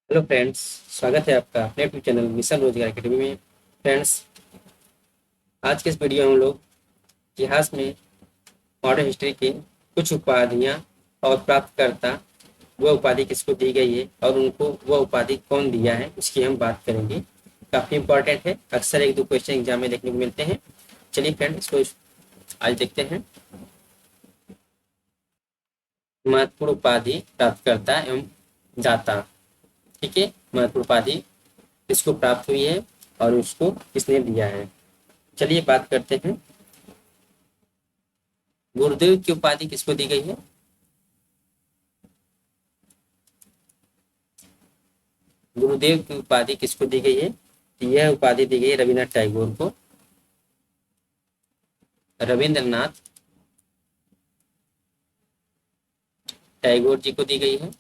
Hello friends. स्वागत है आपका अपने यूट्यूब चैनल मिशन रोजगार अकेडमी में। फ्रेंड्स, आज के इस वीडियो में हम लोग इतिहास में मॉडर्न हिस्ट्री की कुछ उपाधियां और प्राप्तकर्ता, वह उपाधि किसको दी गई है और उनको वह उपाधि कौन दिया है, उसकी हम बात करेंगे। काफ़ी इंपॉर्टेंट है, अक्सर एक दो क्वेश्चन एग्जाम में देखने को मिलते हैं। चलिए फ्रेंड्स, इसको आज देखते हैं। महत्वपूर्ण उपाधि, प्राप्तकर्ता एवं दाता। ठीक है, महत्वपूर्ण उपाधि किसको प्राप्त हुई है और उसको किसने दिया है। चलिए बात करते हैं। गुरुदेव की उपाधि किसको दी गई है? गुरुदेव की उपाधि किसको दी गई है? यह उपाधि दी गई है रविन्द्रनाथ टैगोर को। रविंद्रनाथ टैगोर जी को दी गई है।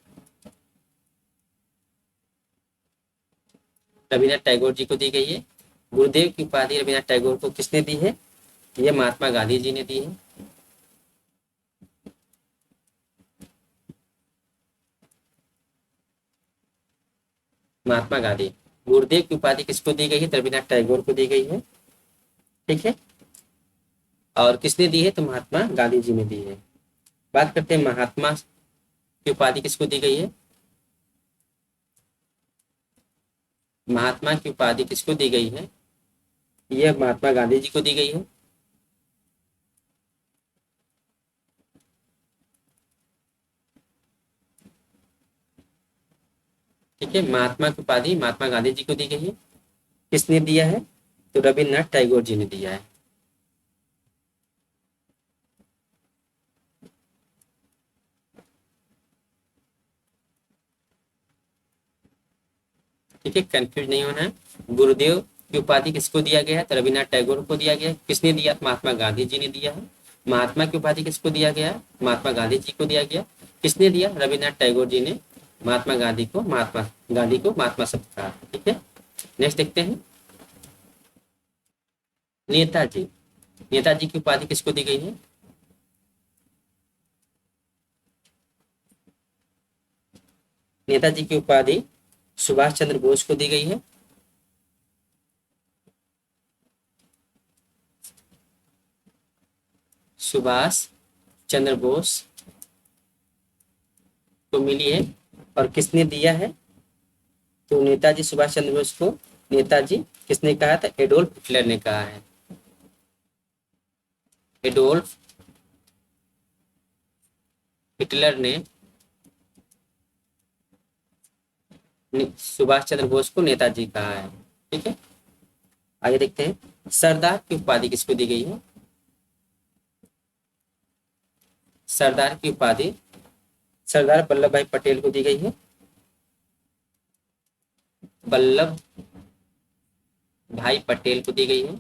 रविन्द्रनाथ टैगोर जी को दी गई है। गुरुदेव की उपाधि रविन्द्रनाथ टैगोर को किसने दी है? यह महात्मा गांधी जी ने दी है। महात्मा गांधी। गुरुदेव की उपाधि किसको दी गई है? रविन्द्रनाथ टैगोर को दी गई है। ठीक है, और किसने दी है? तो महात्मा गांधी जी ने दी है। बात करते हैं महात्मा की उपाधि किसको दी गई है। महात्मा की उपाधि किसको दी गई है? यह महात्मा गांधी जी को दी गई है। ठीक है, महात्मा की उपाधि महात्मा गांधी जी को दी गई है। किसने दिया है? तो रविन्द्रनाथ टैगोर जी ने दिया है। ठीक है, कंफ्यूज नहीं होना है। गुरुदेव की उपाधि किसको दिया गया है? तो रविन्द्रनाथ टैगोर को दिया गया है। किसने दिया? महात्मा गांधी जी ने दिया है। महात्मा की उपाधि किसको दिया गया? महात्मा गांधी जी को दिया गया। किसने दिया? रविन्द्रनाथ टैगोर जी ने महात्मा गांधी को महात्मा शब्द कहा। ठीक है, नेक्स्ट देखते हैं। नेताजी। नेताजी की उपाधि किसको दी गई है? नेताजी की उपाधि सुभाष चंद्र बोस को दी गई है। सुभाष चंद्र बोस को मिली है। और किसने दिया है? तो नेताजी सुभाष चंद्र बोस को नेताजी किसने कहा था? एडोल्फ हिटलर ने कहा है। एडोल्फ हिटलर ने सुभाष चंद्र बोस को नेताजी कहा है। ठीक है, आगे देखते हैं। सरदार की उपाधि किसको दी गई है? सरदार की उपाधि सरदार वल्लभ भाई पटेल को दी गई है। वल्लभ भाई पटेल को दी गई है।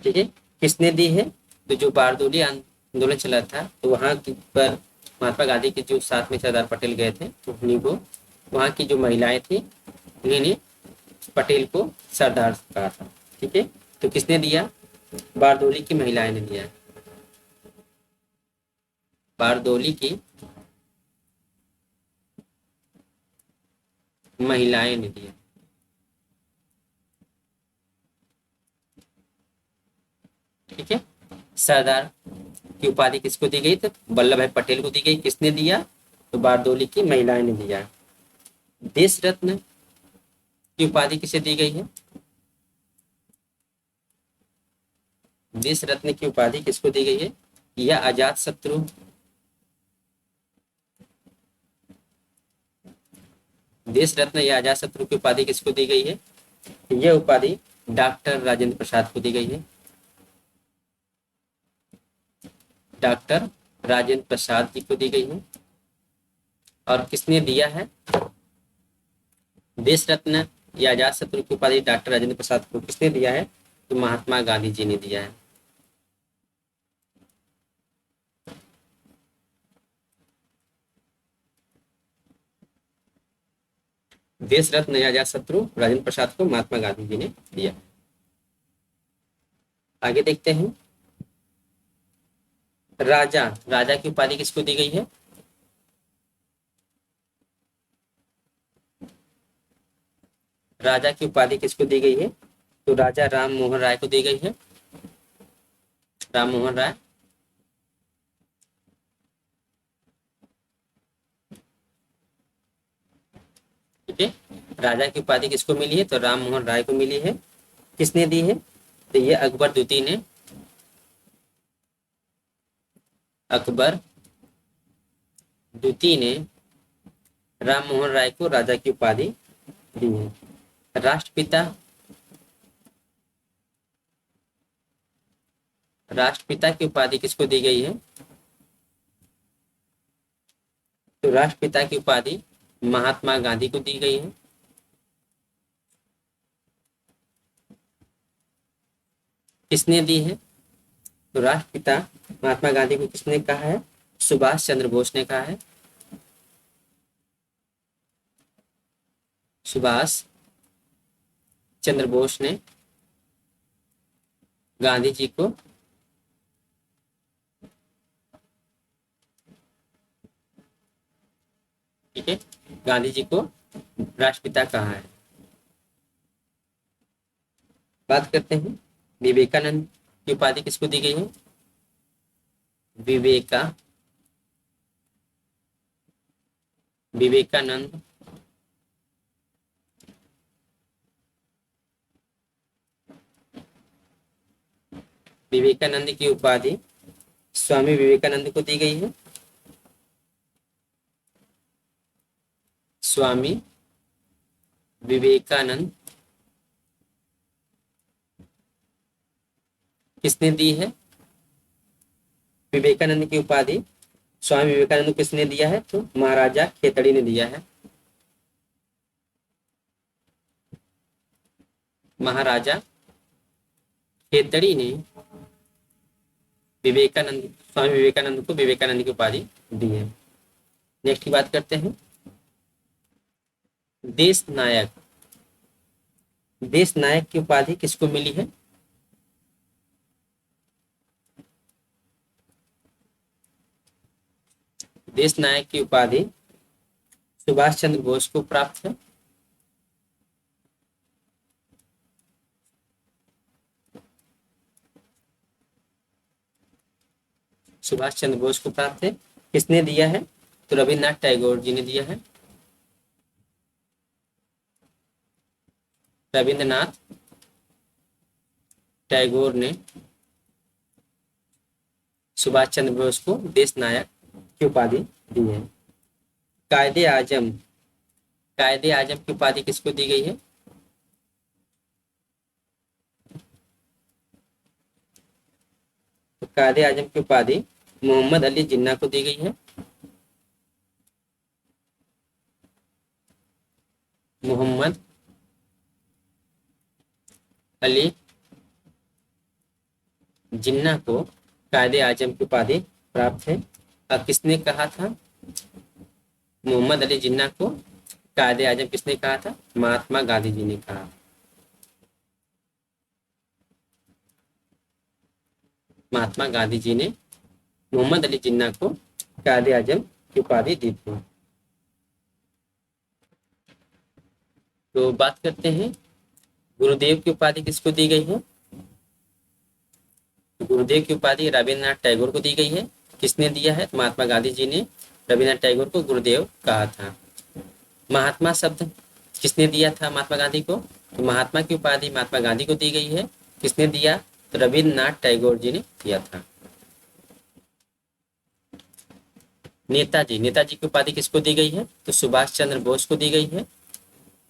ठीक है, किसने दी है? तो जो बारदोली आंदोलन चला था, तो वहां पर महात्मा गांधी के जो साथ में सरदार पटेल गए थे, तो उन्हीं को, वहां की जो महिलाएं थी, उन्हीं ने पटेल को सरदार कहा था। ठीक है, तो किसने दिया? बारदोली की महिलाएं ने दिया। बारदोली की महिलाएं ने दिया। ठीक है, सरदार की उपाधि किसको दी गई? तो वल्लभ भाई पटेल को दी गई। किसने दिया? तो बारदोली की महिलाएं ने दिया। देश रत्न की उपाधि किसे दी गई है? देश रत्न की उपाधि किसको दी गई है? यह अजात शत्रु देश रत्न या अजात शत्रु की उपाधि किसको दी गई है? यह उपाधि डॉक्टर राजेंद्र प्रसाद को दी गई है। डॉक्टर राजेंद्र प्रसाद जी को दी गई है। और किसने दिया है? देश रत्न या आजाद शत्रु की उपाधि डॉक्टर राजेंद्र प्रसाद को किसने दिया है? तो महात्मा गांधी जी ने दिया है। देश रत्न या आजाद शत्रु राजेंद्र प्रसाद को महात्मा गांधी जी ने दिया। आगे देखते हैं। राजा। राजा की उपाधि किसको दी गई है? राजा की उपाधि किसको दी गई है? तो राजा राम मोहन राय को दी गई है। राम मोहन राय। ठीक है, राजा की उपाधि किसको मिली है? तो राम मोहन राय को मिली है। किसने दी है? तो ये अकबर द्वितीय ने, अकबर द्वितीय ने राम मोहन राय को राजा की उपाधि दी है। राष्ट्रपिता, राष्ट्रपिता की उपाधि किसको दी गई है? तो राष्ट्रपिता की उपाधि महात्मा गांधी को दी गई है। किसने दी है? तो राष्ट्रपिता महात्मा गांधी को किसने कहा है? सुभाष चंद्र बोस ने कहा है। सुभाष चंद्र बोस ने गांधी जी को ठीक है, गांधी जी को राष्ट्रपिता कहा है। बात करते हैं विवेकानंद की उपाधि किसको दी गई है? विवेकानंद विवेकानंद की उपाधि स्वामी विवेकानंद को दी गई है। स्वामी विवेकानंद किसने दी है? विवेकानंद की उपाधि स्वामी विवेकानंद को किसने दिया है? तो महाराजा खेतड़ी ने दिया है। महाराजा खेतड़ी ने स्वामी विवेकानंद को विवेकानंद की उपाधि दी है। नेक्स्ट की बात करते हैं देश नायक। देश नायक की उपाधि किसको मिली है? देश नायक की उपाधि सुभाष चंद्र बोस को प्राप्त है। सुभाष चंद्र बोस को प्राप्त है। किसने दिया है? तो रविन्द्रनाथ टैगोर जी ने दिया है। रविन्द्रनाथ टैगोर ने सुभाष चंद्र बोस को देश नायक की उपाधि दी है। कायदे आजम की उपाधि किसको दी गई है? तो कायदे आजम की उपाधि मोहम्मद अली जिन्ना को दी गई है। मोहम्मद अली जिन्ना को कायदे आजम की उपाधि प्राप्त है। अब किसने कहा था? मोहम्मद अली जिन्ना को कायदे आजम किसने कहा था? महात्मा गांधी जी ने कहा। महात्मा गांधी जी ने मोहम्मद अली जिन्ना को कायदे आजम की उपाधि दी थी। तो बात करते हैं गुरुदेव की उपाधि किसको दी गई है? गुरुदेव की उपाधि रविन्द्रनाथ टैगोर को दी गई है। किसने दिया है? महात्मा गांधी जी ने रविन्द्रनाथ टैगोर को गुरुदेव कहा था। महात्मा शब्द किसने दिया था महात्मा गांधी को? तो महात्मा की उपाधि महात्मा गांधी को दी गई है। किसने दिया? तो रविन्द्रनाथ टैगोर जी ने दिया था। नेताजी की उपाधि किसको दी गई है? तो सुभाष चंद्र बोस को दी गई है।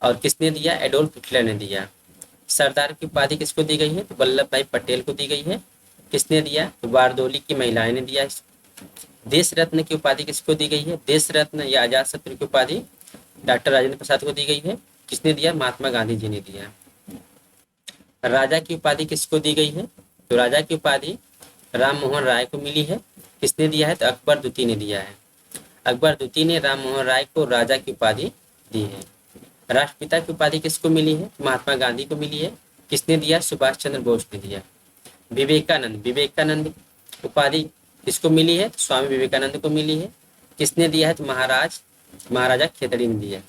और किसने दिया? एडोल्फ हिटलर ने दिया। सरदार की उपाधि किसको दी गई है? तो वल्लभ भाई पटेल को दी गई है। किसने दिया? तो बारदोली की महिलाएं ने दिया। देश रत्न की उपाधि किसको दी गई है? देश रत्न या आजाद शत्रु की उपाधि डॉक्टर राजेंद्र प्रसाद को दी गई है। किसने दिया? महात्मा गांधी जी ने दिया। राजा की उपाधि किसको दी गई है? तो राजा की उपाधि राम मोहन राय को मिली है। किसने दिया है? तो अकबर द्वितीय ने दिया है। अकबर द्वितीय ने राम मोहन राय को राजा की उपाधि दी है। राष्ट्रपिता की उपाधि किसको मिली है? महात्मा गांधी को मिली है। किसने दिया? सुभाष चंद्र बोस ने दिया। विवेकानंद उपाधि किसको मिली है? तो स्वामी विवेकानंद को मिली है। किसने दिया है? तो महाराजा खेतड़ी ने दिया।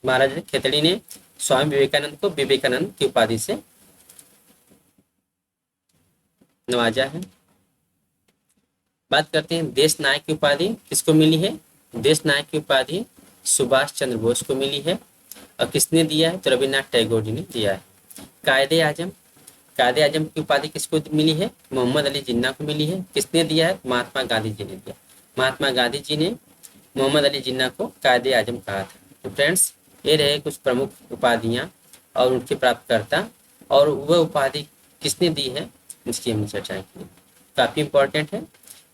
महाराजा खेतड़ी ने स्वामी विवेकानंद को विवेकानंद की उपाधि से नवाजा है। बात करते हैं देश नायक की उपाधि किसको मिली है। देश नायक की उपाधि सुभाष चंद्र बोस को मिली है। और किसने दिया है, तो रविन्द्रनाथ टैगोर जी ने दिया है। कायदे आजम, कायदे आजम की उपाधि किसको मिली है, मोहम्मद अली जिन्ना को मिली है। किसने दिया है, महात्मा गांधी जी ने दिया। महात्मा गांधी जी ने मोहम्मद अली जिन्ना को कायदे आजम कहा था। तो फ्रेंड्स, ये रहे कुछ प्रमुख उपाधियां और उनके प्राप्तकर्ता, और वह उपाधि किसने दी है इसकी हमने चर्चा की। काफ़ी इंपॉर्टेंट है।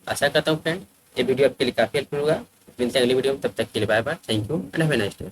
आशा करता हूँ फ्रेंड ये वीडियो आपके लिए काफ़ी हेल्पफुल होगा। मिलते हैं अगली वीडियो में, तब तक के लिए bye bye, thank you and have a nice day.